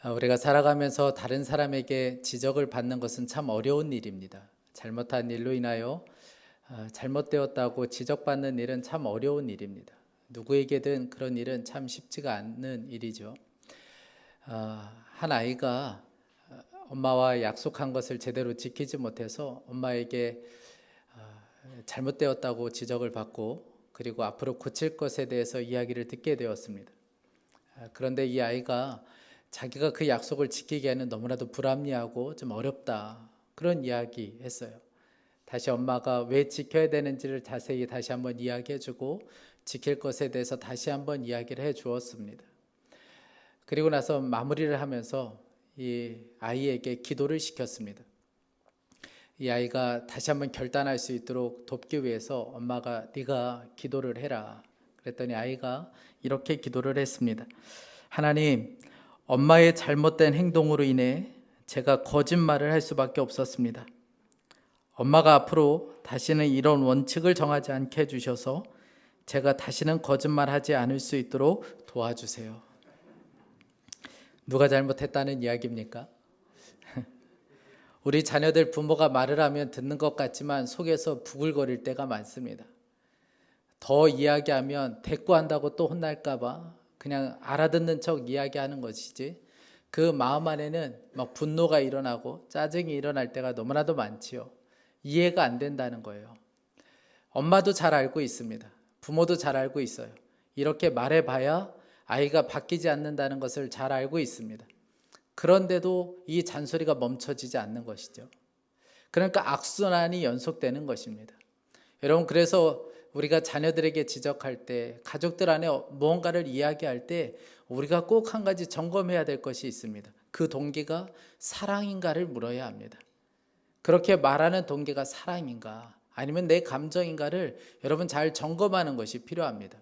우리가 살아가면서 다른 사람에게 지적을 받는 것은 참 어려운 일입니다. 잘못한 일로 인하여 잘못되었다고 지적받는 일은 참 어려운 일입니다. 누구에게든 그런 일은 참 쉽지가 않는 일이죠. 한 아이가 엄마와 약속한 것을 제대로 지키지 못해서 엄마에게 잘못되었다고 지적을 받고 그리고 앞으로 고칠 것에 대해서 이야기를 듣게 되었습니다. 그런데 이 아이가 자기가 그 약속을 지키기에는 너무나도 불합리하고 좀 어렵다, 그런 이야기 했어요. 다시 엄마가 왜 지켜야 되는지를 자세히 다시 한번 이야기해주고 지킬 것에 대해서 다시 한번 이야기를 해주었습니다. 그리고 나서 마무리를 하면서 이 아이에게 기도를 시켰습니다. 이 아이가 다시 한번 결단할 수 있도록 돕기 위해서 엄마가 네가 기도를 해라 그랬더니 아이가 이렇게 기도를 했습니다. 하나님, 엄마의 잘못된 행동으로 인해 제가 거짓말을 할 수밖에 없었습니다. 엄마가 앞으로 다시는 이런 원칙을 정하지 않게 해주셔서 제가 다시는 거짓말하지 않을 수 있도록 도와주세요. 누가 잘못했다는 이야기입니까? 우리 자녀들 부모가 말을 하면 듣는 것 같지만 속에서 부글거릴 때가 많습니다. 더 이야기하면 대꾸한다고 또 혼날까 봐 그냥 알아듣는 척 이야기하는 것이지 그 마음 안에는 막 분노가 일어나고 짜증이 일어날 때가 너무나도 많지요. 이해가 안 된다는 거예요. 엄마도 잘 알고 있습니다. 부모도 잘 알고 있어요. 이렇게 말해봐야 아이가 바뀌지 않는다는 것을 잘 알고 있습니다. 그런데도 이 잔소리가 멈춰지지 않는 것이죠. 그러니까 악순환이 연속되는 것입니다. 여러분, 그래서 우리가 자녀들에게 지적할 때, 가족들 안에 무언가를 이야기할 때 우리가 꼭 한 가지 점검해야 될 것이 있습니다. 그 동기가 사랑인가를 물어야 합니다. 그렇게 말하는 동기가 사랑인가 아니면 내 감정인가를 여러분 잘 점검하는 것이 필요합니다.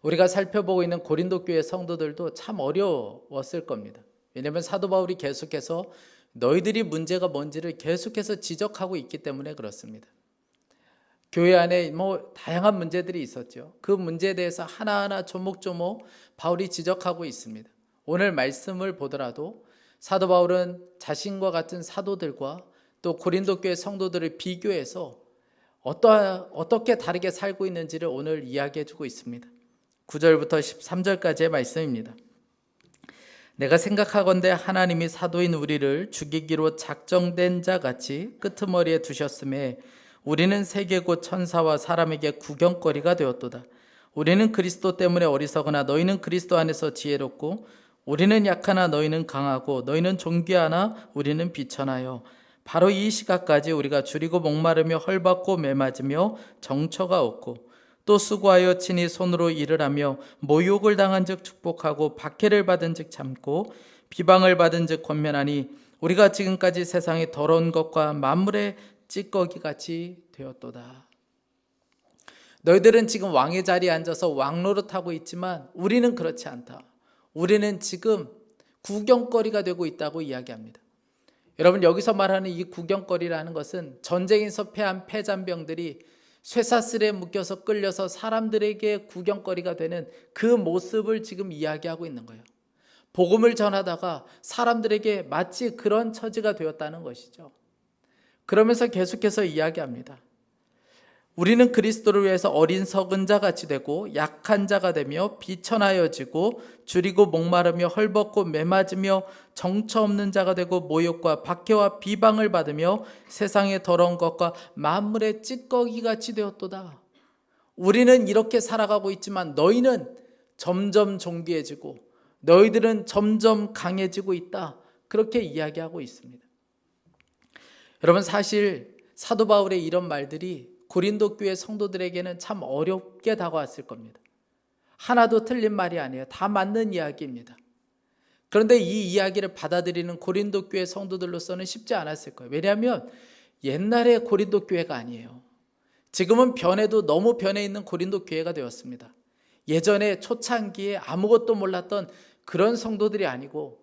우리가 살펴보고 있는 고린도 교회 성도들도 참 어려웠을 겁니다. 왜냐하면 사도 바울이 계속해서 너희들이 문제가 뭔지를 계속해서 지적하고 있기 때문에 그렇습니다. 교회 안에 다양한 문제들이 있었죠. 그 문제에 대해서 하나하나 조목조목 바울이 지적하고 있습니다. 오늘 말씀을 보더라도 사도 바울은 자신과 같은 사도들과 또 고린도 교회 성도들을 비교해서 어떻게 다르게 살고 있는지를 오늘 이야기해 주고 있습니다. 9절부터 13절까지의 말씀입니다. 내가 생각하건대 하나님이 사도인 우리를 죽이기로 작정된 자 같이 끄트머리에 두셨음에 우리는 세계 곧 천사와 사람에게 구경거리가 되었도다. 우리는 그리스도 때문에 어리석으나 너희는 그리스도 안에서 지혜롭고 우리는 약하나 너희는 강하고 너희는 존귀하나 우리는 비천하여 바로 이 시각까지 우리가 줄이고 목마르며 헐벗고 매맞으며 정처가 없고 또 수고하여 친히 손으로 일을 하며 모욕을 당한 즉 축복하고 박해를 받은 즉 참고 비방을 받은 즉 권면하니 우리가 지금까지 세상의 더러운 것과 만물의 찌꺼기같이 되었도다. 너희들은 지금 왕의 자리에 앉아서 왕노릇하고 있지만 우리는 그렇지 않다. 우리는 지금 구경거리가 되고 있다고 이야기합니다. 여러분, 여기서 말하는 이 구경거리라는 것은 전쟁에서 패한 패잔병들이 쇠사슬에 묶여서 끌려서 사람들에게 구경거리가 되는 그 모습을 지금 이야기하고 있는 거예요. 복음을 전하다가 사람들에게 마치 그런 처지가 되었다는 것이죠. 그러면서 계속해서 이야기합니다. 우리는 그리스도를 위해서 어린 석은 자 같이 되고 약한 자가 되며 비천하여지고 줄이고 목마르며 헐벗고 매맞으며 정처 없는 자가 되고 모욕과 박해와 비방을 받으며 세상의 더러운 것과 만물의 찌꺼기 같이 되었도다. 우리는 이렇게 살아가고 있지만 너희는 점점 존귀해지고 너희들은 점점 강해지고 있다. 그렇게 이야기하고 있습니다. 여러분, 사실 사도 바울의 이런 말들이 고린도 교회 성도들에게는 참 어렵게 다가왔을 겁니다. 하나도 틀린 말이 아니에요. 다 맞는 이야기입니다. 그런데 이 이야기를 받아들이는 고린도 교회 성도들로서는 쉽지 않았을 거예요. 왜냐하면 옛날의 고린도 교회가 아니에요. 지금은 변해도 너무 변해 있는 고린도 교회가 되었습니다. 예전에 초창기에 아무것도 몰랐던 그런 성도들이 아니고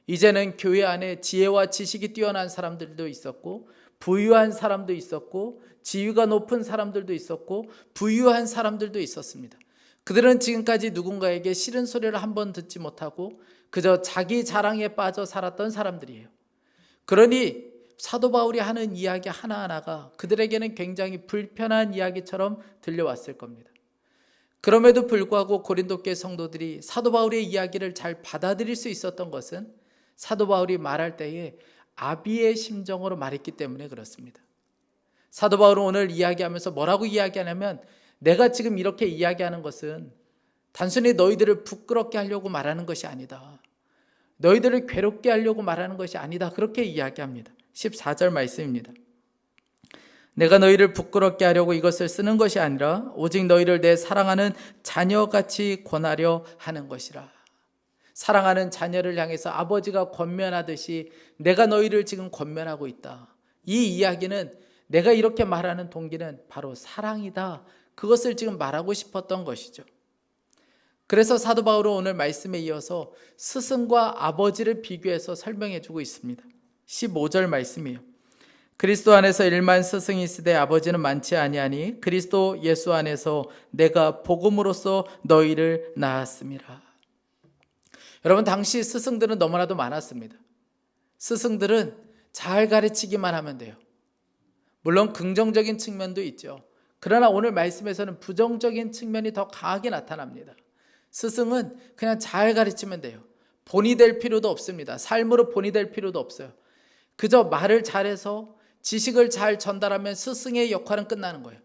이제는 교회 안에 지혜와 지식이 뛰어난 사람들도 있었고 부유한 사람도 있었고 지위가 높은 사람들도 있었고 부유한 사람들도 있었습니다. 그들은 지금까지 누군가에게 싫은 소리를 한 번 듣지 못하고 그저 자기 자랑에 빠져 살았던 사람들이에요. 그러니 사도 바울이 하는 이야기 하나하나가 그들에게는 굉장히 불편한 이야기처럼 들려왔을 겁니다. 그럼에도 불구하고 고린도 교회 성도들이 사도 바울의 이야기를 잘 받아들일 수 있었던 것은 사도 바울이 말할 때에 아비의 심정으로 말했기 때문에 그렇습니다. 사도 바울은 오늘 이야기하면서 뭐라고 이야기하냐면, 내가 지금 이렇게 이야기하는 것은 단순히 너희들을 부끄럽게 하려고 말하는 것이 아니다. 너희들을 괴롭게 하려고 말하는 것이 아니다. 그렇게 이야기합니다. 14절 말씀입니다. 내가 너희를 부끄럽게 하려고 이것을 쓰는 것이 아니라 오직 너희를 내 사랑하는 자녀같이 권하려 하는 것이라. 사랑하는 자녀를 향해서 아버지가 권면하듯이 내가 너희를 지금 권면하고 있다. 이 이야기는, 내가 이렇게 말하는 동기는 바로 사랑이다. 그것을 지금 말하고 싶었던 것이죠. 그래서 사도 바울은 오늘 말씀에 이어서 스승과 아버지를 비교해서 설명해 주고 있습니다. 15절 말씀이에요. 그리스도 안에서 일만 스승이 있으되 아버지는 많지 아니하니 그리스도 예수 안에서 내가 복음으로써 너희를 낳았음이라. 여러분, 당시 스승들은 너무나도 많았습니다. 스승들은 잘 가르치기만 하면 돼요. 물론 긍정적인 측면도 있죠. 그러나 오늘 말씀에서는 부정적인 측면이 더 강하게 나타납니다. 스승은 그냥 잘 가르치면 돼요. 본이 될 필요도 없습니다. 삶으로 본이 될 필요도 없어요. 그저 말을 잘해서 지식을 잘 전달하면 스승의 역할은 끝나는 거예요.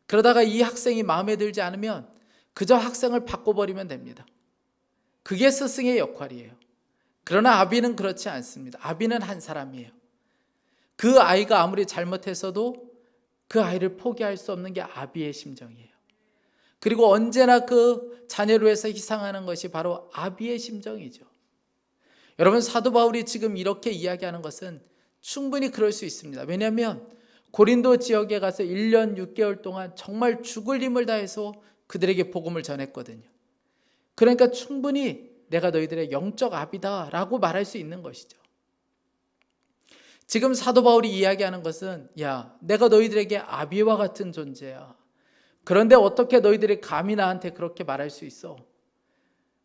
그러다가 이 학생이 마음에 들지 않으면 그저 학생을 바꿔버리면 됩니다. 그게 스승의 역할이에요. 그러나 아비는 그렇지 않습니다. 아비는 한 사람이에요. 그 아이가 아무리 잘못했어도 그 아이를 포기할 수 없는 게 아비의 심정이에요. 그리고 언제나 그 자녀를 위해서 희생하는 것이 바로 아비의 심정이죠. 여러분, 사도 바울이 지금 이렇게 이야기하는 것은 충분히 그럴 수 있습니다. 왜냐하면 고린도 지역에 가서 1년 6개월 동안 정말 죽을 힘을 다해서 그들에게 복음을 전했거든요. 그러니까 충분히 내가 너희들의 영적 아비다 라고 말할 수 있는 것이죠. 지금 사도 바울이 이야기하는 것은, 야, 내가 너희들에게 아비와 같은 존재야. 그런데 어떻게 너희들이 감히 나한테 그렇게 말할 수 있어?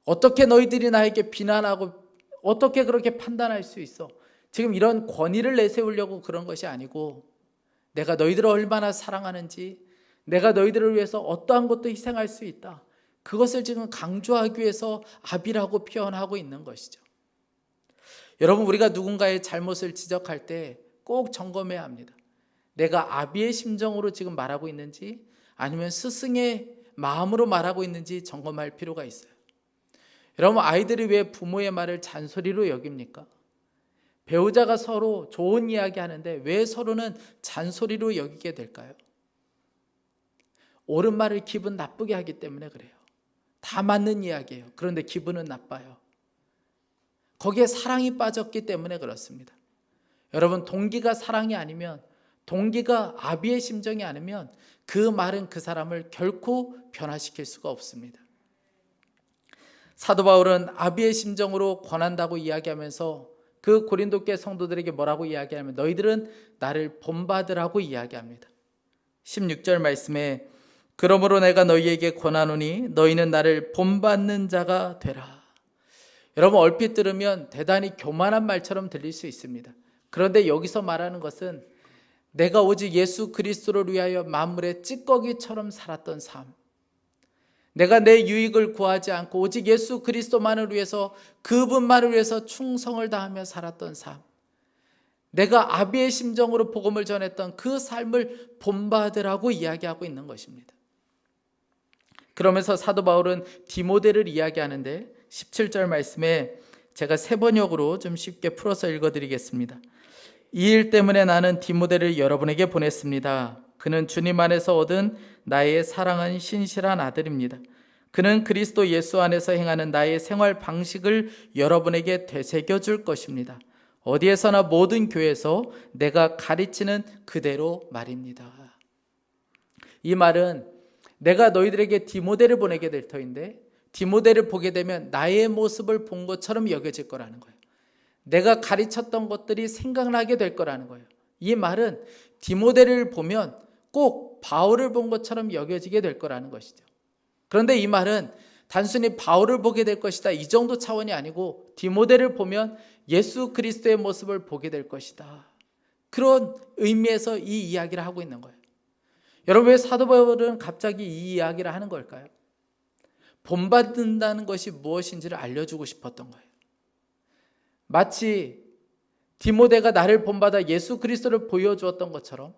어떻게 너희들이 나에게 비난하고 어떻게 그렇게 판단할 수 있어? 지금 이런 권위를 내세우려고 그런 것이 아니고, 내가 너희들을 얼마나 사랑하는지, 내가 너희들을 위해서 어떠한 것도 희생할 수 있다. 그것을 지금 강조하기 위해서 아비라고 표현하고 있는 것이죠. 여러분, 우리가 누군가의 잘못을 지적할 때 꼭 점검해야 합니다. 내가 아비의 심정으로 지금 말하고 있는지 아니면 스승의 마음으로 말하고 있는지 점검할 필요가 있어요. 여러분, 아이들이 왜 부모의 말을 잔소리로 여깁니까? 배우자가 서로 좋은 이야기 하는데 왜 서로는 잔소리로 여기게 될까요? 옳은 말을 기분 나쁘게 하기 때문에 그래요. 다 맞는 이야기예요. 그런데 기분은 나빠요. 거기에 사랑이 빠졌기 때문에 그렇습니다. 여러분, 동기가 사랑이 아니면, 동기가 아비의 심정이 아니면 그 말은 그 사람을 결코 변화시킬 수가 없습니다. 사도 바울은 아비의 심정으로 권한다고 이야기하면서 그 고린도 교회 성도들에게 뭐라고 이야기하냐면, 너희들은 나를 본받으라고 이야기합니다. 16절 말씀에 그러므로 내가 너희에게 권하노니 너희는 나를 본받는 자가 되라. 여러분, 얼핏 들으면 대단히 교만한 말처럼 들릴 수 있습니다. 그런데 여기서 말하는 것은 내가 오직 예수 그리스도를 위하여 만물의 찌꺼기처럼 살았던 삶, 내가 내 유익을 구하지 않고 오직 예수 그리스도만을 위해서, 그분만을 위해서 충성을 다하며 살았던 삶, 내가 아비의 심정으로 복음을 전했던 그 삶을 본받으라고 이야기하고 있는 것입니다. 그러면서 사도 바울은 디모데를 이야기하는데 17절 말씀에 제가 세 번역으로 좀 쉽게 풀어서 읽어드리겠습니다. 이 일 때문에 나는 디모데를 여러분에게 보냈습니다. 그는 주님 안에서 얻은 나의 사랑한 신실한 아들입니다. 그는 그리스도 예수 안에서 행하는 나의 생활 방식을 여러분에게 되새겨 줄 것입니다. 어디에서나 모든 교회에서 내가 가르치는 그대로 말입니다. 이 말은 내가 너희들에게 디모데를 보내게 될 터인데, 디모데를 보게 되면 나의 모습을 본 것처럼 여겨질 거라는 거예요. 내가 가르쳤던 것들이 생각나게 될 거라는 거예요. 이 말은 디모데를 보면 꼭 바울을 본 것처럼 여겨지게 될 거라는 것이죠. 그런데 이 말은 단순히 바울을 보게 될 것이다, 이 정도 차원이 아니고 디모데를 보면 예수 그리스도의 모습을 보게 될 것이다, 그런 의미에서 이 이야기를 하고 있는 거예요. 여러분, 왜 사도 바울은 갑자기 이 이야기를 하는 걸까요? 본받는다는 것이 무엇인지를 알려주고 싶었던 거예요. 마치 디모데가 나를 본받아 예수 그리스도를 보여주었던 것처럼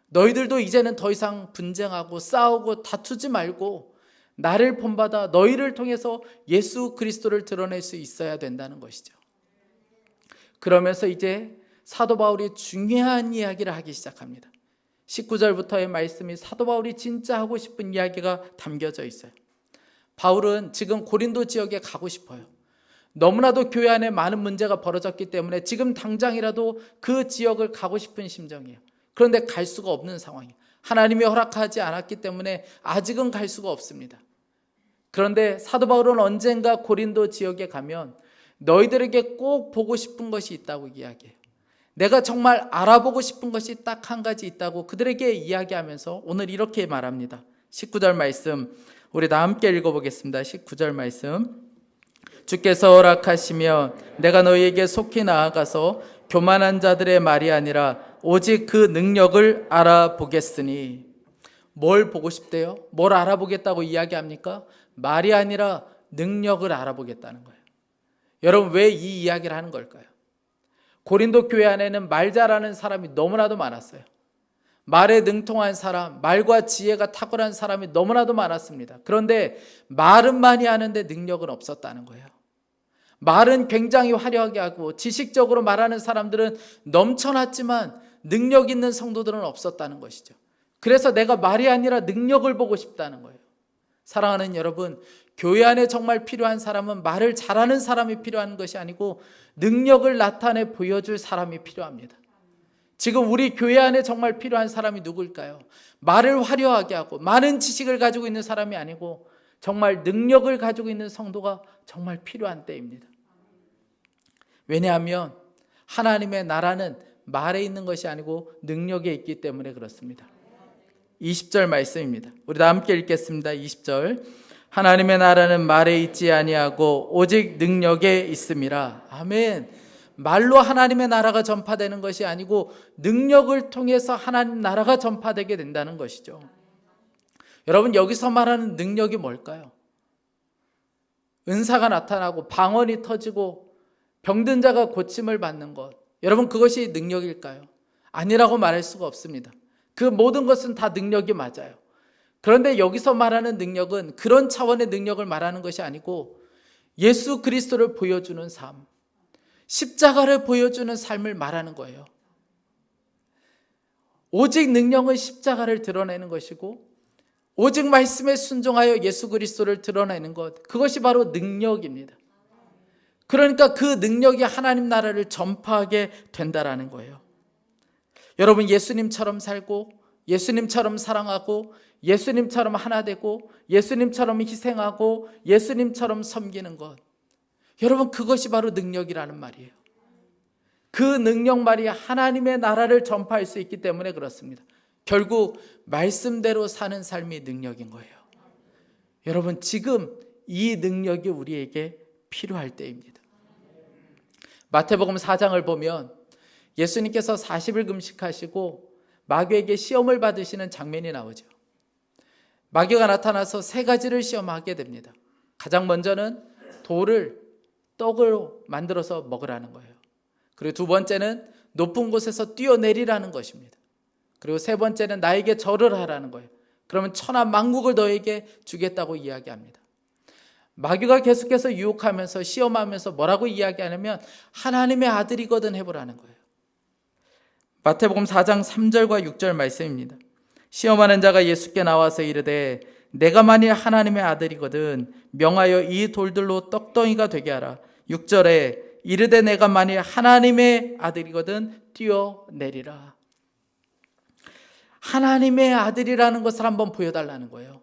너희들도 이제는 더 이상 분쟁하고 싸우고 다투지 말고 나를 본받아 너희를 통해서 예수 그리스도를 드러낼 수 있어야 된다는 것이죠. 그러면서 이제 사도 바울이 중요한 이야기를 하기 시작합니다. 19절부터의 말씀이 사도 바울이 진짜 하고 싶은 이야기가 담겨져 있어요. 바울은 지금 고린도 지역에 가고 싶어요. 너무나도 교회 안에 많은 문제가 벌어졌기 때문에 지금 당장이라도 그 지역을 가고 싶은 심정이에요. 그런데 갈 수가 없는 상황이에요. 하나님이 허락하지 않았기 때문에 아직은 갈 수가 없습니다. 그런데 사도 바울은 언젠가 고린도 지역에 가면 너희들에게 꼭 보고 싶은 것이 있다고 이야기해요. 내가 정말 알아보고 싶은 것이 딱 한 가지 있다고 그들에게 이야기하면서 오늘 이렇게 말합니다. 19절 말씀 우리 다 함께 읽어보겠습니다. 19절 말씀, 주께서 허락하시면 내가 너희에게 속히 나아가서 교만한 자들의 말이 아니라 오직 그 능력을 알아보겠으니. 뭘 보고 싶대요? 뭘 알아보겠다고 이야기합니까? 말이 아니라 능력을 알아보겠다는 거예요. 여러분, 왜 이 이야기를 하는 걸까요? 고린도 교회 안에는 말 잘하는 사람이 너무나도 많았어요. 말에 능통한 사람, 말과 지혜가 탁월한 사람이 너무나도 많았습니다. 그런데 말은 많이 하는데 능력은 없었다는 거예요. 말은 굉장히 화려하게 하고 지식적으로 말하는 사람들은 넘쳐났지만 능력 있는 성도들은 없었다는 것이죠. 그래서 내가 말이 아니라 능력을 보고 싶다는 거예요. 사랑하는 여러분, 교회 안에 정말 필요한 사람은 말을 잘하는 사람이 필요한 것이 아니고 능력을 나타내 보여줄 사람이 필요합니다. 지금 우리 교회 안에 정말 필요한 사람이 누굴까요? 말을 화려하게 하고 많은 지식을 가지고 있는 사람이 아니고 정말 능력을 가지고 있는 성도가 정말 필요한 때입니다. 왜냐하면 하나님의 나라는 말에 있는 것이 아니고 능력에 있기 때문에 그렇습니다. 20절 말씀입니다. 우리 다 함께 읽겠습니다. 20절, 하나님의 나라는 말에 있지 아니하고 오직 능력에 있음이라. 아멘. 말로 하나님의 나라가 전파되는 것이 아니고 능력을 통해서 하나님 나라가 전파되게 된다는 것이죠. 여러분, 여기서 말하는 능력이 뭘까요? 은사가 나타나고 방언이 터지고 병든 자가 고침을 받는 것, 여러분, 그것이 능력일까요? 아니라고 말할 수가 없습니다. 그 모든 것은 다 능력이 맞아요. 그런데 여기서 말하는 능력은 그런 차원의 능력을 말하는 것이 아니고 예수 그리스도를 보여주는 삶, 십자가를 보여주는 삶을 말하는 거예요. 오직 능력은 십자가를 드러내는 것이고 오직 말씀에 순종하여 예수 그리스도를 드러내는 것, 그것이 바로 능력입니다. 그러니까 그 능력이 하나님 나라를 전파하게 된다라는 거예요. 여러분, 예수님처럼 살고 예수님처럼 사랑하고 예수님처럼 하나 되고 예수님처럼 희생하고 예수님처럼 섬기는 것, 여러분, 그것이 바로 능력이라는 말이에요. 그 능력만이 하나님의 나라를 전파할 수 있기 때문에 그렇습니다. 결국 말씀대로 사는 삶이 능력인 거예요. 여러분, 지금 이 능력이 우리에게 필요할 때입니다. 마태복음 4장을 보면 예수님께서 40일 금식하시고 마귀에게 시험을 받으시는 장면이 나오죠. 마귀가 나타나서 세 가지를 시험하게 됩니다. 가장 먼저는 돌을 떡으로 만들어서 먹으라는 거예요. 그리고 두 번째는 높은 곳에서 뛰어내리라는 것입니다. 그리고 세 번째는 나에게 절을 하라는 거예요. 그러면 천하 만국을 너에게 주겠다고 이야기합니다. 마귀가 계속해서 유혹하면서 시험하면서 뭐라고 이야기하냐면 하나님의 아들이거든 해보라는 거예요. 마태복음 4장 3절과 6절 말씀입니다. 시험하는 자가 예수께 나와서 이르되 내가 만일 하나님의 아들이거든 명하여 이 돌들로 떡덩이가 되게 하라. 6절에 이르되 내가 만일 하나님의 아들이거든 뛰어내리라. 하나님의 아들이라는 것을 한번 보여달라는 거예요.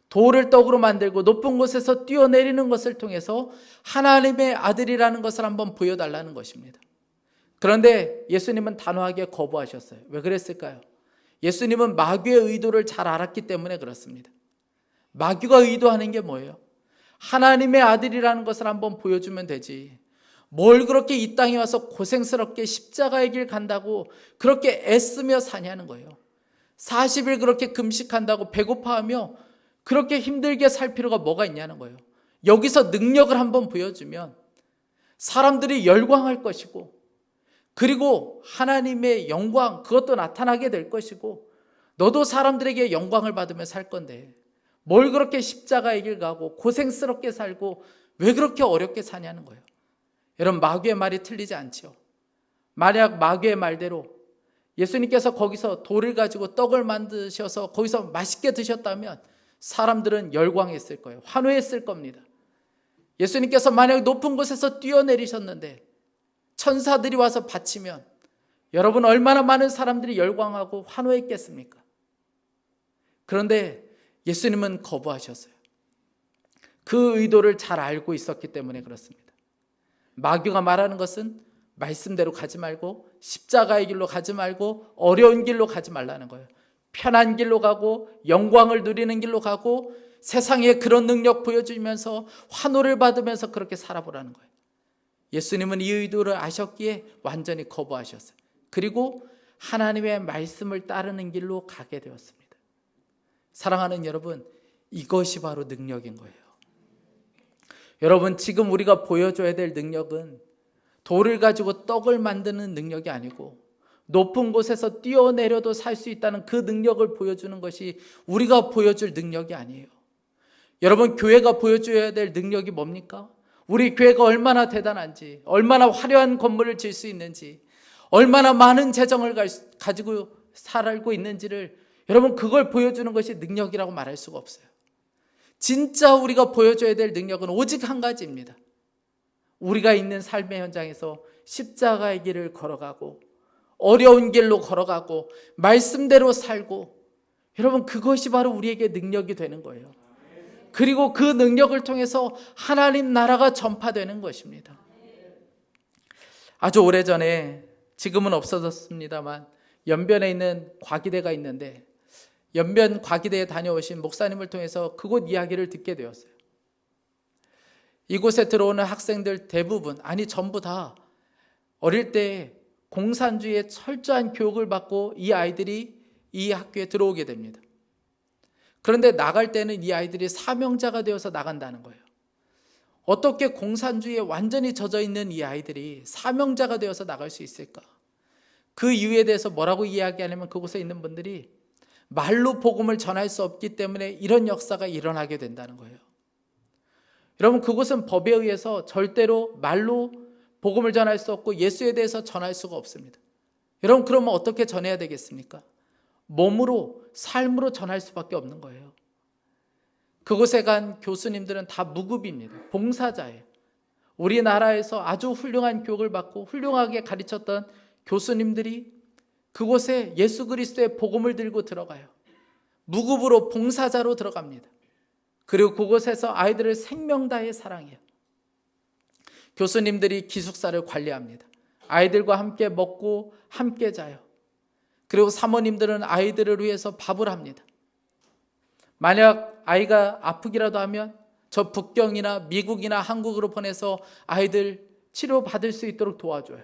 돌을 떡으로 만들고 높은 곳에서 뛰어내리는 것을 통해서 하나님의 아들이라는 것을 한번 보여달라는 것입니다. 그런데 예수님은 단호하게 거부하셨어요. 왜 그랬을까요? 예수님은 마귀의 의도를 잘 알았기 때문에 그렇습니다. 마귀가 의도하는 게 뭐예요? 하나님의 아들이라는 것을 한번 보여주면 되지. 뭘 그렇게 이 땅에 와서 고생스럽게 십자가의 길 간다고 그렇게 애쓰며 사냐는 거예요. 40일 그렇게 금식한다고 배고파하며 그렇게 힘들게 살 필요가 뭐가 있냐는 거예요. 여기서 능력을 한번 보여주면 사람들이 열광할 것이고, 그리고 하나님의 영광 그것도 나타나게 될 것이고, 너도 사람들에게 영광을 받으며 살 건데 뭘 그렇게 십자가의 길 가고 고생스럽게 살고 왜 그렇게 어렵게 사냐는 거예요. 여러분, 마귀의 말이 틀리지 않죠. 만약 마귀의 말대로 예수님께서 거기서 돌을 가지고 떡을 만드셔서 거기서 맛있게 드셨다면 사람들은 열광했을 거예요. 환호했을 겁니다. 예수님께서 만약 높은 곳에서 뛰어내리셨는데 천사들이 와서 바치면 여러분, 얼마나 많은 사람들이 열광하고 환호했겠습니까? 그런데 예수님은 거부하셨어요. 그 의도를 잘 알고 있었기 때문에 그렇습니다. 마귀가 말하는 것은 말씀대로 가지 말고 십자가의 길로 가지 말고 어려운 길로 가지 말라는 거예요. 편한 길로 가고 영광을 누리는 길로 가고 세상에 그런 능력 보여주면서 환호를 받으면서 그렇게 살아보라는 거예요. 예수님은 이 의도를 아셨기에 완전히 거부하셨어요. 그리고 하나님의 말씀을 따르는 길로 가게 되었습니다. 사랑하는 여러분, 이것이 바로 능력인 거예요. 여러분, 지금 우리가 보여줘야 될 능력은 돌을 가지고 떡을 만드는 능력이 아니고 높은 곳에서 뛰어내려도 살 수 있다는 그 능력을 보여주는 것이 우리가 보여줄 능력이 아니에요. 여러분, 교회가 보여줘야 될 능력이 뭡니까? 우리 교회가 얼마나 대단한지, 얼마나 화려한 건물을 지을 수 있는지, 얼마나 많은 재정을 가지고 살고 있는지를, 여러분, 그걸 보여주는 것이 능력이라고 말할 수가 없어요. 진짜 우리가 보여줘야 될 능력은 오직 한 가지입니다. 우리가 있는 삶의 현장에서 십자가의 길을 걸어가고 어려운 길로 걸어가고 말씀대로 살고, 여러분, 그것이 바로 우리에게 능력이 되는 거예요. 그리고 그 능력을 통해서 하나님 나라가 전파되는 것입니다. 아주 오래전에, 지금은 없어졌습니다만, 연변에 있는 과기대가 있는데 연변 과기대에 다녀오신 목사님을 통해서 그곳 이야기를 듣게 되었어요. 이곳에 들어오는 학생들 대부분, 아니 전부 다 어릴 때 공산주의의 철저한 교육을 받고 이 아이들이 이 학교에 들어오게 됩니다. 그런데 나갈 때는 이 아이들이 사명자가 되어서 나간다는 거예요. 어떻게 공산주의에 완전히 젖어 있는 이 아이들이 사명자가 되어서 나갈 수 있을까? 그 이유에 대해서 뭐라고 이야기하냐면, 그곳에 있는 분들이 말로 복음을 전할 수 없기 때문에 이런 역사가 일어나게 된다는 거예요. 여러분, 그곳은 법에 의해서 절대로 말로 복음을 전할 수 없고 예수에 대해서 전할 수가 없습니다. 여러분, 그러면 어떻게 전해야 되겠습니까? 몸으로, 삶으로 전할 수밖에 없는 거예요. 그곳에 간 교수님들은 다 무급입니다. 봉사자예요. 우리나라에서 아주 훌륭한 교육을 받고 훌륭하게 가르쳤던 교수님들이 그곳에 예수 그리스도의 복음을 들고 들어가요. 무급으로 봉사자로 들어갑니다. 그리고 그곳에서 아이들을 생명 다해 사랑해요. 교수님들이 기숙사를 관리합니다. 아이들과 함께 먹고 함께 자요. 그리고 사모님들은 아이들을 위해서 밥을 합니다. 만약 아이가 아프기라도 하면 저 북경이나 미국이나 한국으로 보내서 아이들 치료받을 수 있도록 도와줘요.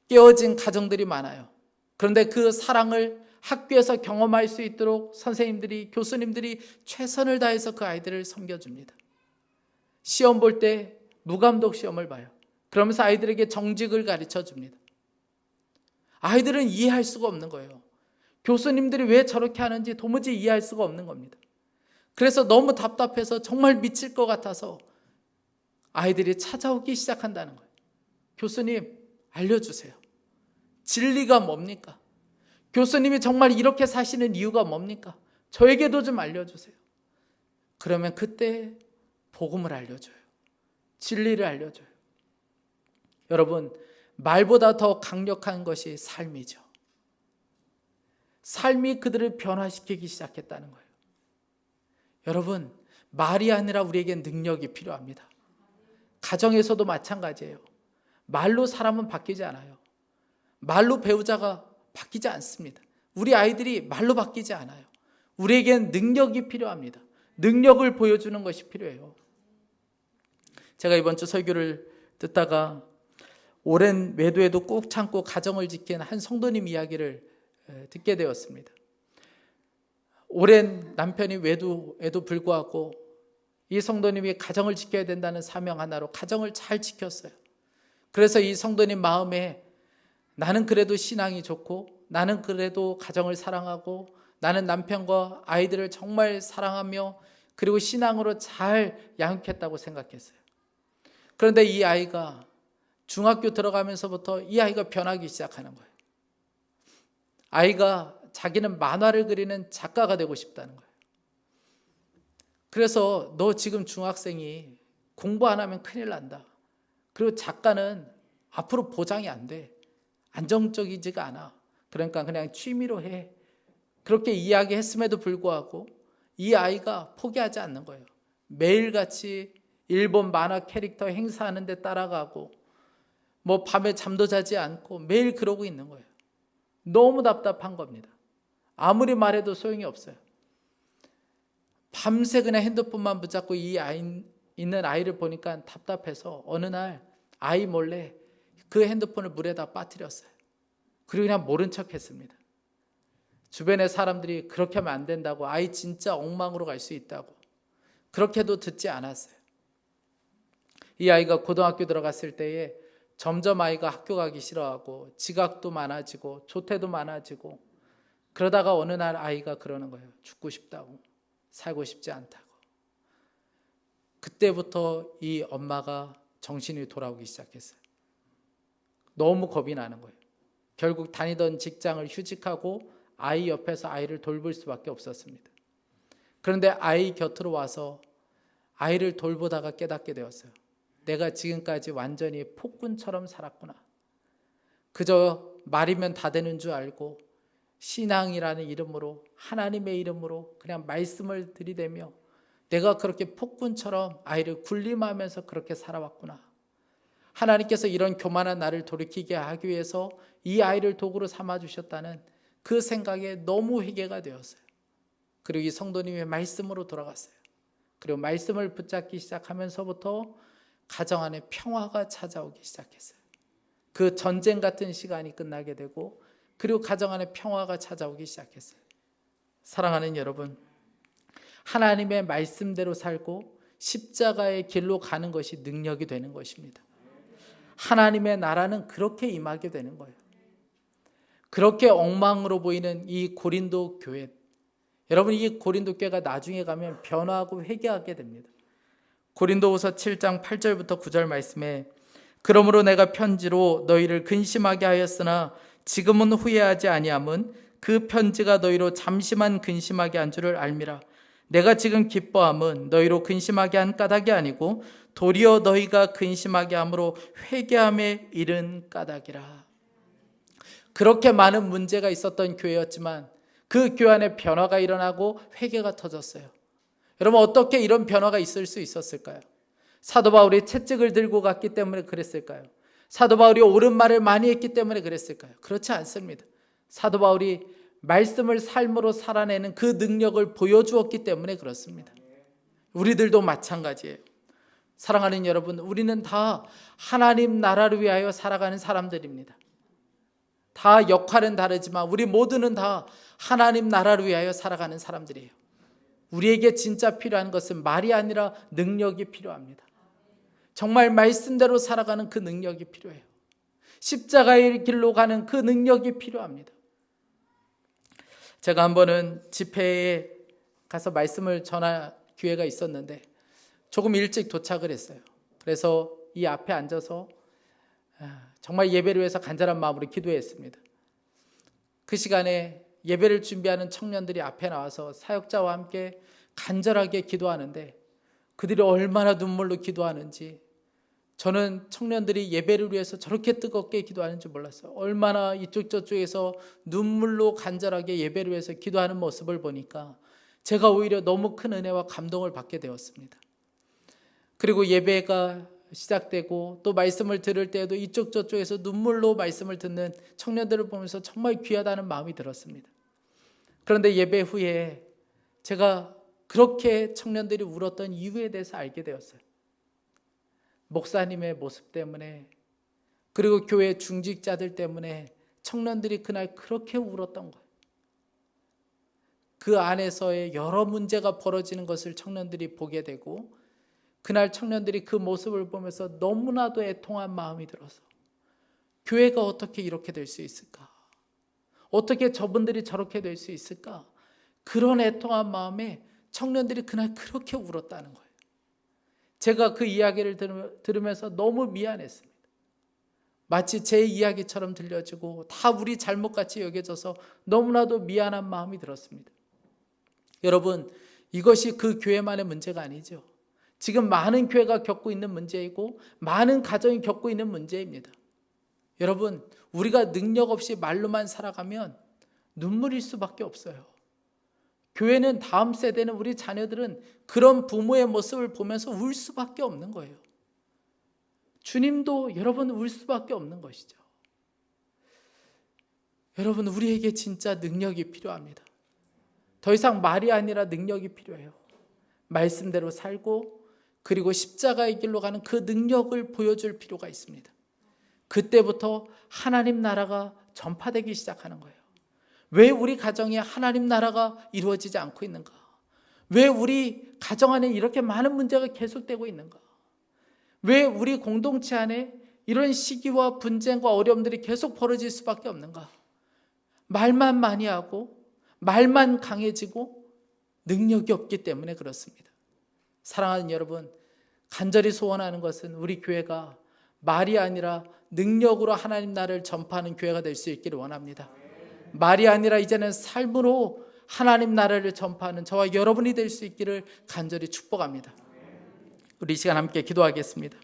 깨어진 가정들이 많아요. 그런데 그 사랑을 학교에서 경험할 수 있도록 선생님들이, 교수님들이 최선을 다해서 그 아이들을 섬겨줍니다. 시험 볼 때 무감독 시험을 봐요. 그러면서 아이들에게 정직을 가르쳐 줍니다. 아이들은 이해할 수가 없는 거예요. 교수님들이 왜 저렇게 하는지 도무지 이해할 수가 없는 겁니다. 그래서 너무 답답해서 정말 미칠 것 같아서 아이들이 찾아오기 시작한다는 거예요. 교수님, 알려주세요. 진리가 뭡니까? 교수님이 정말 이렇게 사시는 이유가 뭡니까? 저에게도 좀 알려주세요. 그러면 그때 복음을 알려줘요. 진리를 알려줘요. 여러분, 말보다 더 강력한 것이 삶이죠. 삶이 그들을 변화시키기 시작했다는 거예요. 여러분, 말이 아니라 우리에겐 능력이 필요합니다. 가정에서도 마찬가지예요. 말로 사람은 바뀌지 않아요. 말로 배우자가 바뀌지 않습니다. 우리 아이들이 말로 바뀌지 않아요. 우리에겐 능력이 필요합니다. 능력을 보여주는 것이 필요해요. 제가 이번 주 설교를 듣다가 오랜 외도에도 꾹 참고 가정을 지킨 한 성도님 이야기를 듣게 되었습니다. 오랜 남편이 외도에도 불구하고 이 성도님이 가정을 지켜야 된다는 사명 하나로 가정을 잘 지켰어요. 그래서 이 성도님 마음에 나는 그래도 신앙이 좋고, 나는 그래도 가정을 사랑하고, 나는 남편과 아이들을 정말 사랑하며 그리고 신앙으로 잘 양육했다고 생각했어요. 그런데 이 아이가 중학교 들어가면서부터 이 아이가 변하기 시작하는 거예요. 아이가 자기는 만화를 그리는 작가가 되고 싶다는 거예요. 그래서 너 지금 중학생이 공부 안 하면 큰일 난다. 그리고 작가는 앞으로 보장이 안 돼. 안정적이지가 않아. 그러니까 그냥 취미로 해. 그렇게 이야기했음에도 불구하고 이 아이가 포기하지 않는 거예요. 매일같이 일본 만화 캐릭터 행사하는 데 따라가고 뭐 밤에 잠도 자지 않고 매일 그러고 있는 거예요. 너무 답답한 겁니다. 아무리 말해도 소용이 없어요. 밤새 그냥 핸드폰만 붙잡고 있는 아이를 보니까 답답해서 어느 날 아이 몰래 그 핸드폰을 물에다 빠뜨렸어요. 그리고 그냥 모른 척 했습니다. 주변의 사람들이 그렇게 하면 안 된다고, 아이 진짜 엉망으로 갈 수 있다고, 그렇게도 듣지 않았어요. 이 아이가 고등학교 들어갔을 때에 점점 아이가 학교 가기 싫어하고 지각도 많아지고 조퇴도 많아지고, 그러다가 어느 날 아이가 그러는 거예요. 죽고 싶다고, 살고 싶지 않다고. 그때부터 이 엄마가 정신이 돌아오기 시작했어요. 너무 겁이 나는 거예요. 결국 다니던 직장을 휴직하고 아이 옆에서 아이를 돌볼 수밖에 없었습니다. 그런데 아이 곁으로 와서 아이를 돌보다가 깨닫게 되었어요. 내가 지금까지 완전히 폭군처럼 살았구나. 그저 말이면 다 되는 줄 알고 신앙이라는 이름으로, 하나님의 이름으로 그냥 말씀을 들이대며 내가 그렇게 폭군처럼 아이를 군림하면서 그렇게 살아왔구나. 하나님께서 이런 교만한 나를 돌이키게 하기 위해서 이 아이를 도구로 삼아주셨다는 그 생각에 너무 회개가 되었어요. 그리고 이 성도님의 말씀으로 돌아갔어요. 그리고 말씀을 붙잡기 시작하면서부터 가정 안에 평화가 찾아오기 시작했어요. 그 전쟁 같은 시간이 끝나게 되고, 그리고 가정 안에 평화가 찾아오기 시작했어요. 사랑하는 여러분, 하나님의 말씀대로 살고 십자가의 길로 가는 것이 능력이 되는 것입니다. 하나님의 나라는 그렇게 임하게 되는 거예요. 그렇게 엉망으로 보이는 이 고린도 교회, 여러분, 이 고린도 교회가 나중에 가면 변화하고 회개하게 됩니다. 고린도후서 7장 8절부터 9절 말씀에, 그러므로 내가 편지로 너희를 근심하게 하였으나 지금은 후회하지 아니함은 그 편지가 너희로 잠시만 근심하게 한 줄을 알미라. 내가 지금 기뻐함은 너희로 근심하게 한 까닭이 아니고 도리어 너희가 근심하게 함으로 회개함에 이른 까닭이라. 그렇게 많은 문제가 있었던 교회였지만 그 교회 안에 변화가 일어나고 회개가 터졌어요. 여러분, 어떻게 이런 변화가 있을 수 있었을까요? 사도 바울이 채찍을 들고 갔기 때문에 그랬을까요? 사도 바울이 옳은 말을 많이 했기 때문에 그랬을까요? 그렇지 않습니다. 사도 바울이 말씀을 삶으로 살아내는 그 능력을 보여주었기 때문에 그렇습니다. 우리들도 마찬가지예요. 사랑하는 여러분, 우리는 다 하나님 나라를 위하여 살아가는 사람들입니다. 다 역할은 다르지만 우리 모두는 다 하나님 나라를 위하여 살아가는 사람들이에요. 우리에게 진짜 필요한 것은 말이 아니라 능력이 필요합니다. 정말 말씀대로 살아가는 그 능력이 필요해요. 십자가의 길로 가는 그 능력이 필요합니다. 제가 한 번은 집회에 가서 말씀을 전할 기회가 있었는데 조금 일찍 도착을 했어요. 그래서 이 앞에 앉아서 정말 예배를 위해서 간절한 마음으로 기도했습니다. 그 시간에 예배를 준비하는 청년들이 앞에 나와서 사역자와 함께 간절하게 기도하는데 그들이 얼마나 눈물로 기도하는지, 저는 청년들이 예배를 위해서 저렇게 뜨겁게 기도하는지 몰랐어요. 얼마나 이쪽 저쪽에서 눈물로 간절하게 예배를 위해서 기도하는 모습을 보니까 제가 오히려 너무 큰 은혜와 감동을 받게 되었습니다. 그리고 예배가 시작되고 또 말씀을 들을 때에도 이쪽 저쪽에서 눈물로 말씀을 듣는 청년들을 보면서 정말 귀하다는 마음이 들었습니다. 그런데 예배 후에 제가 그렇게 청년들이 울었던 이유에 대해서 알게 되었어요. 목사님의 모습 때문에, 그리고 교회 중직자들 때문에 청년들이 그날 그렇게 울었던 거예요. 그 안에서의 여러 문제가 벌어지는 것을 청년들이 보게 되고, 그날 청년들이 그 모습을 보면서 너무나도 애통한 마음이 들어서 교회가 어떻게 이렇게 될 수 있을까? 어떻게 저분들이 저렇게 될 수 있을까? 그런 애통한 마음에 청년들이 그날 그렇게 울었다는 거예요. 제가 그 이야기를 들으면서 너무 미안했습니다. 마치 제 이야기처럼 들려지고 다 우리 잘못같이 여겨져서 너무나도 미안한 마음이 들었습니다. 여러분, 이것이 그 교회만의 문제가 아니죠. 지금 많은 교회가 겪고 있는 문제이고 많은 가정이 겪고 있는 문제입니다. 여러분, 우리가 능력 없이 말로만 살아가면 눈물일 수밖에 없어요. 교회는 다음 세대는, 우리 자녀들은 그런 부모의 모습을 보면서 울 수밖에 없는 거예요. 주님도 여러분 울 수밖에 없는 것이죠. 여러분, 우리에게 진짜 능력이 필요합니다. 더 이상 말이 아니라 능력이 필요해요. 말씀대로 살고, 그리고 십자가의 길로 가는 그 능력을 보여줄 필요가 있습니다. 그때부터 하나님 나라가 전파되기 시작하는 거예요. 왜 우리 가정에 하나님 나라가 이루어지지 않고 있는가? 왜 우리 가정 안에 이렇게 많은 문제가 계속되고 있는가? 왜 우리 공동체 안에 이런 시기와 분쟁과 어려움들이 계속 벌어질 수밖에 없는가? 말만 많이 하고 말만 강해지고 능력이 없기 때문에 그렇습니다. 사랑하는 여러분, 간절히 소원하는 것은 우리 교회가 말이 아니라 능력으로 하나님 나라를 전파하는 교회가 될 수 있기를 원합니다. 말이 아니라 이제는 삶으로 하나님 나라를 전파하는 저와 여러분이 될 수 있기를 간절히 축복합니다. 우리 이 시간 함께 기도하겠습니다.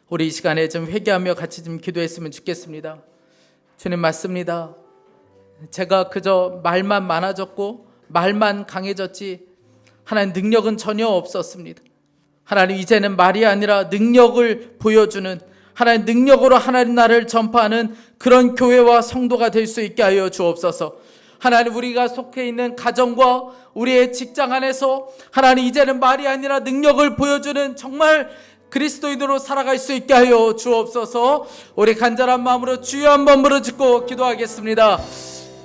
우리 이 시간에 좀 회개하며 같이 좀 기도했으면 좋겠습니다. 주님, 맞습니다. 제가 그저 말만 많아졌고 말만 강해졌지 하나님 능력은 전혀 없었습니다. 하나님, 이제는 말이 아니라 능력을 보여주는, 하나님 능력으로 하나님 나라를 전파하는 그런 교회와 성도가 될 수 있게 하여 주옵소서. 하나님, 우리가 속해 있는 가정과 우리의 직장 안에서 하나님 이제는 말이 아니라 능력을 보여주는 정말 그리스도인으로 살아갈 수 있게 하여 주옵소서. 우리 간절한 마음으로 주여 한번 부르짖고 기도하겠습니다.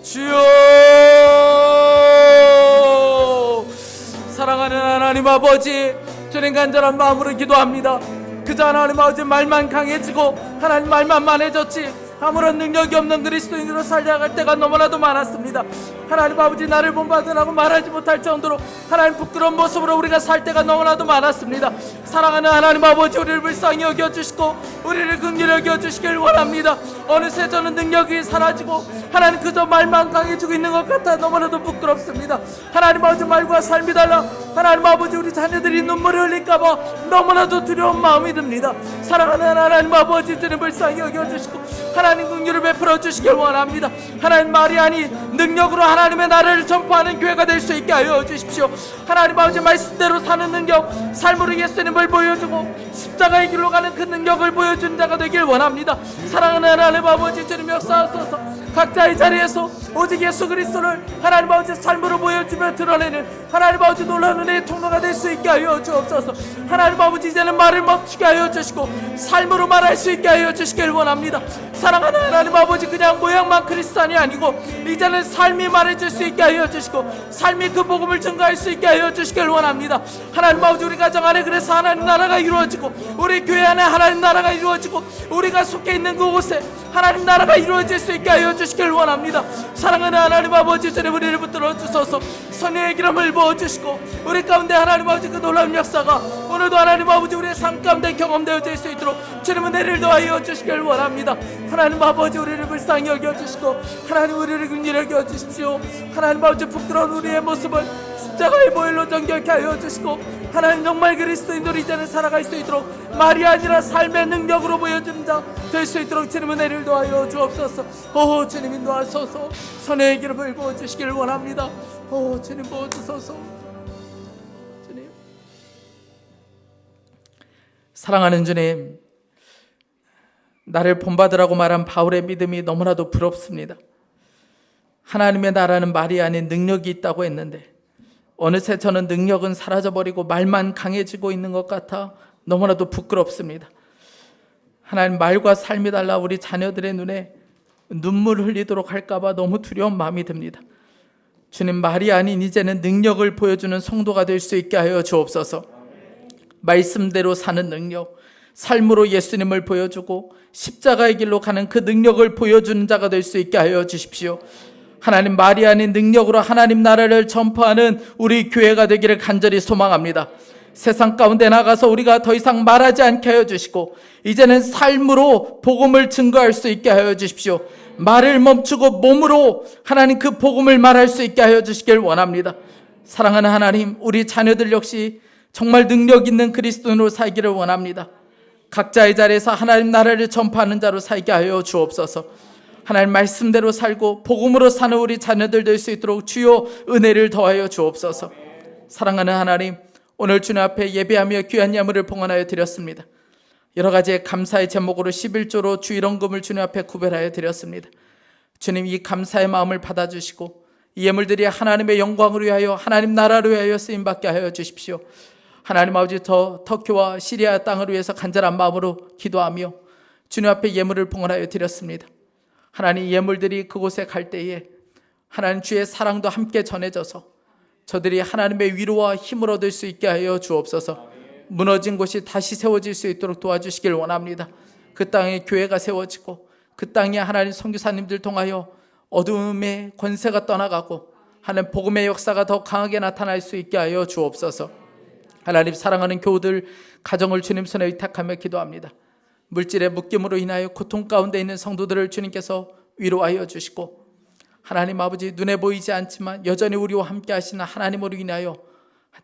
주여, 사랑하는 하나님 아버지, 주님 간절한 마음으로 기도합니다. 그저 하나님 아버지 말만 강해지고 하나님 말만 많아졌지 아무런 능력이 없는 그리스도인으로 살아갈 때가 너무나도 많았습니다. 하나님 아버지, 나를 본받으라고 말하지 못할 정도로 하나님 부끄러운 모습으로 우리가 살 때가 너무나도 많았습니다. 사랑하는 하나님 아버지, 우리를 불쌍히 여겨주시고 우리를 긍휼히 여겨주시길 원합니다. 어느새 저는 능력이 사라지고 하나님 그저 말만 강해지고 있는 것 같아 너무나도 부끄럽습니다. 하나님 아버지, 말과 삶이 달라 하나님 아버지, 우리 자녀들이 눈물을 흘릴까봐 너무나도 두려운 마음이 듭니다. 사랑하는 하나님 아버지, 주님 불쌍히 여겨주시고 하나님 긍휼을 베풀어 주시길 원합니다. 하나님, 말이 아닌 능력으로 하나님의 나라를 전파하는 교회가 될 수 있게 하여 주십시오. 하나님 아버지, 말씀대로 사는 능력, 삶으로 예수님을 보여주고 십자가의 길로 가는 그 능력을 보여주는 자가 되길 원합니다. 사랑하는 하나님 아버지, 주님 역사하소서. 각자의 자리에서 오직 예수 그리스도를 하나님 아버지 삶으로 보여주며 드러내는 하나님 아버지 놀라운 은혜의 통로가 될 수 있게 하여 주옵소서. 하나님 아버지, 이제는 말을 멈추게 하여 주시고 삶으로 말할 수 있게 하여 주시길 원합니다. 사랑하는 하나님 아버지, 그냥 모양만 크리스찬이 아니고 이제는 삶이 말해줄 수 있게 하여 주시고 삶이 그 복음을 증거할 수 있게 하여 주시길 원합니다. 하나님 아버지, 우리 가정 안에 그래서 하나님 나라가 이루어지고 우리 교회 안에 하나님 나라가 이루어지고 우리가 속해 있는 그곳에 하나님 나라가 이루어질 수 있게 하여 주시길 원합니다. 사랑하는 하나님 아버지, 주님 우리를 붙들어 주소서. 선의 기름을 부어주시고 우리 가운데 하나님 아버지 그 놀라운 역사가 오늘도 하나님 아버지 우리의 삶 가운데 경험되어질 수 있도록 주님은 은혜를 더하여 주시길 원합니다. 하나님 아버지, 우리를 불쌍히 여겨주시고 하나님 우리를 긍휼히 여겨주십시오. 하나님 아버지, 부끄러운 우리의 모습을 십자가의 보혈로 정결케 하여 주시고 하나님 정말 그리스도인으로 이제는 살아갈 수 있도록 말이 아니라 삶의 능력으로 보여주는 자 될 수 있도록 주님은 은혜를 더하여 주옵소서. 오 주님, 인도하소서. 선의 기름을 부어주시길 원합니다. 오 주님, 부어주소서. 주님, 사랑하는 주님, 나를 본받으라고 말한 바울의 믿음이 너무나도 부럽습니다. 하나님의 나라는 말이 아닌 능력이 있다고 했는데 어느새 저는 능력은 사라져버리고 말만 강해지고 있는 것 같아 너무나도 부끄럽습니다. 하나님, 말과 삶이 달라 우리 자녀들의 눈에 눈물 흘리도록 할까봐 너무 두려운 마음이 듭니다. 주님, 말이 아닌 이제는 능력을 보여주는 성도가 될 수 있게 하여 주옵소서. 말씀대로 사는 능력, 삶으로 예수님을 보여주고 십자가의 길로 가는 그 능력을 보여주는 자가 될 수 있게 하여 주십시오. 하나님, 말이 아닌 능력으로 하나님 나라를 전파하는 우리 교회가 되기를 간절히 소망합니다. 세상 가운데 나가서 우리가 더 이상 말하지 않게 하여 주시고 이제는 삶으로 복음을 증거할 수 있게 하여 주십시오. 말을 멈추고 몸으로 하나님 그 복음을 말할 수 있게 하여 주시길 원합니다. 사랑하는 하나님, 우리 자녀들 역시 정말 능력 있는 그리스도인으로 살기를 원합니다. 각자의 자리에서 하나님 나라를 전파하는 자로 살게 하여 주옵소서. 하나님 말씀대로 살고 복음으로 사는 우리 자녀들 될 수 있도록 주여 은혜를 더하여 주옵소서. 사랑하는 하나님, 오늘 주님 앞에 예배하며 귀한 예물을 봉헌하여 드렸습니다. 여러 가지의 감사의 제목으로 11조로 주일원금을 주님 앞에 구별하여 드렸습니다. 주님, 이 감사의 마음을 받아주시고 이 예물들이 하나님의 영광을 위하여 하나님 나라를 위하여 쓰임받게 하여 주십시오. 하나님 아버지, 저 터키와 시리아 땅을 위해서 간절한 마음으로 기도하며 주님 앞에 예물을 봉헌하여 드렸습니다. 하나님, 예물들이 그곳에 갈 때에 하나님 주의 사랑도 함께 전해져서 저들이 하나님의 위로와 힘을 얻을 수 있게 하여 주옵소서. 무너진 곳이 다시 세워질 수 있도록 도와주시길 원합니다. 그 땅에 교회가 세워지고 그 땅에 하나님 선교사님들 통하여 어둠의 권세가 떠나가고 하나님 복음의 역사가 더 강하게 나타날 수 있게 하여 주옵소서. 하나님, 사랑하는 교우들 가정을 주님 손에 의탁하며 기도합니다. 물질의 묶임으로 인하여 고통 가운데 있는 성도들을 주님께서 위로하여 주시고 하나님 아버지, 눈에 보이지 않지만 여전히 우리와 함께 하시는 하나님으로 인하여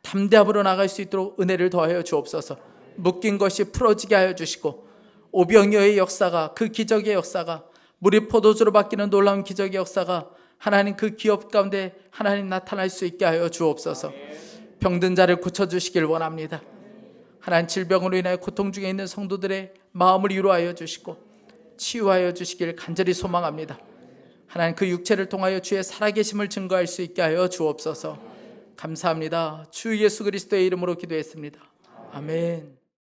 담대함으로 나갈 수 있도록 은혜를 더하여 주옵소서. 묶인 것이 풀어지게 하여 주시고 오병이어의 역사가, 그 기적의 역사가, 물이 포도주로 바뀌는 놀라운 기적의 역사가 하나님 그 기업 가운데 하나님 나타날 수 있게 하여 주옵소서. 병든 자를 고쳐주시길 원합니다. 하나님, 질병으로 인하여 고통 중에 있는 성도들의 마음을 위로하여 주시고 치유하여 주시길 간절히 소망합니다. 하나님, 그 육체를 통하여 주의 살아계심을 증거할 수 있게 하여 주옵소서. 감사합니다. 주 예수 그리스도의 이름으로 기도했습니다. 아멘.